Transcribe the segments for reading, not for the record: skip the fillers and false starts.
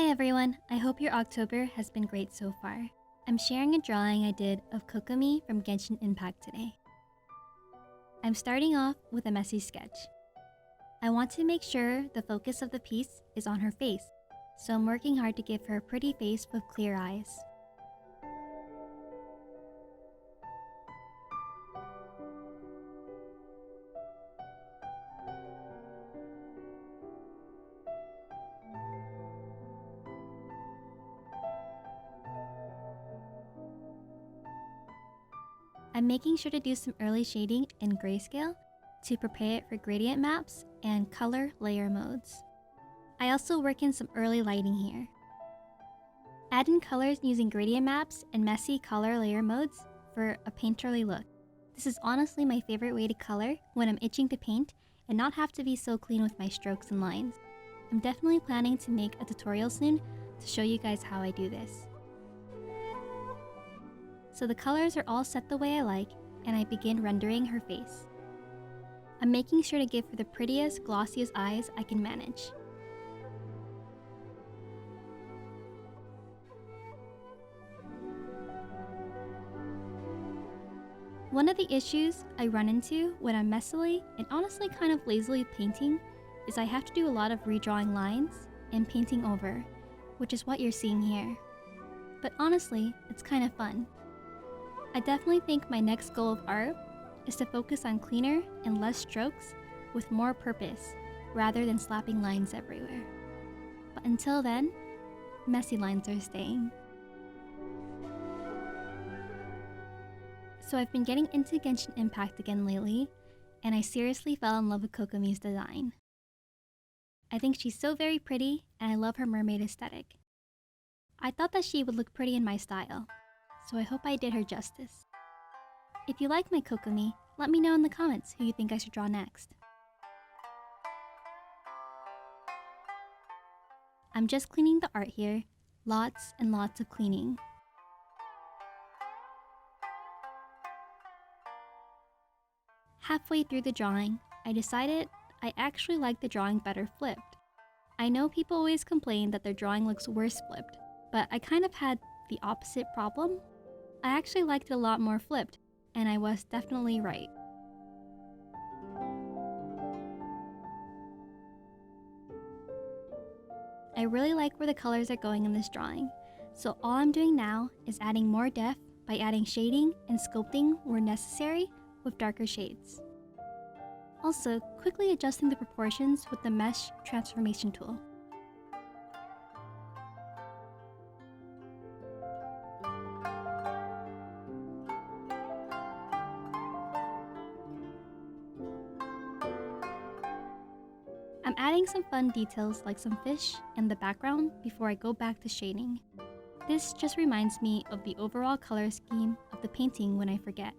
Hi everyone, I hope your October has been great so far. I'm sharing a drawing I did of Kokomi from Genshin Impact today. I'm starting off with a messy sketch. I want to make sure the focus of the piece is on her face, so I'm working hard to give her a pretty face with clear eyes. I'm making sure to do some early shading in grayscale to prepare it for gradient maps and color layer modes. I also work in some early lighting here. Add in colors using gradient maps and messy color layer modes for a painterly look. This is honestly my favorite way to color when I'm itching to paint and not have to be so clean with my strokes and lines. I'm definitely planning to make a tutorial soon to show you guys how I do this. So the colors are all set the way I like, and I begin rendering her face. I'm making sure to give her the prettiest, glossiest eyes I can manage. One of the issues I run into when I'm messily and honestly kind of lazily painting is I have to do a lot of redrawing lines and painting over, which is what you're seeing here. But honestly, it's kind of fun. I definitely think my next goal of art is to focus on cleaner and less strokes with more purpose rather than slapping lines everywhere. But until then, messy lines are staying. So I've been getting into Genshin Impact again lately, and I seriously fell in love with Kokomi's design. I think she's so very pretty, and I love her mermaid aesthetic. I thought that she would look pretty in my style, so I hope I did her justice. If you like my Kokomi, let me know in the comments who you think I should draw next. I'm just cleaning the art here, lots and lots of cleaning. Halfway through the drawing, I decided I actually like the drawing better flipped. I know people always complain that their drawing looks worse flipped, but I kind of had the opposite problem. I actually liked it a lot more flipped, and I was definitely right. I really like where the colors are going in this drawing, so all I'm doing now is adding more depth by adding shading and sculpting where necessary with darker shades. Also, quickly adjusting the proportions with the mesh transformation tool. I'm adding some fun details like some fish in the background before I go back to shading. This just reminds me of the overall color scheme of the painting when I forget.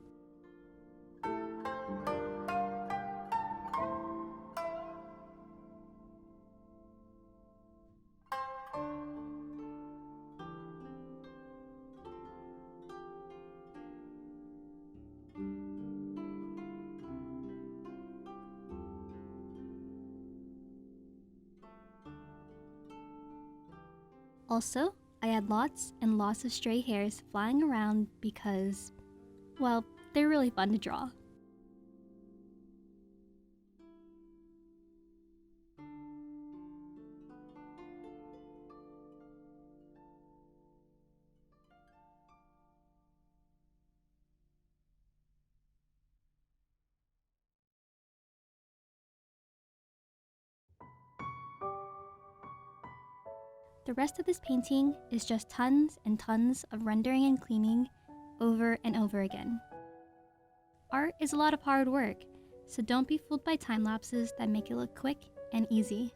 Also, I add lots and lots of stray hairs flying around because, well, they're really fun to draw. The rest of this painting is just tons and tons of rendering and cleaning over and over again. Art is a lot of hard work, so don't be fooled by time lapses that make it look quick and easy.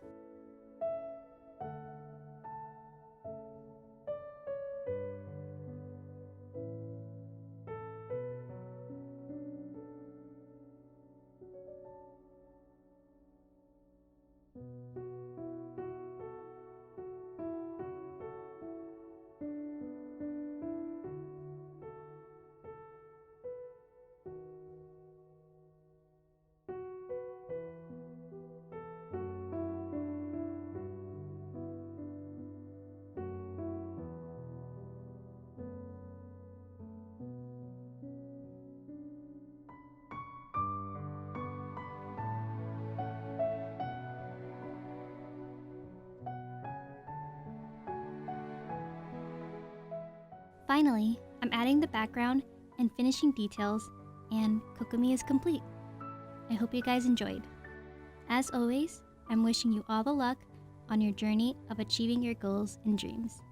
Finally, I'm adding the background and finishing details, and Kokomi is complete. I hope you guys enjoyed. As always, I'm wishing you all the luck on your journey of achieving your goals and dreams.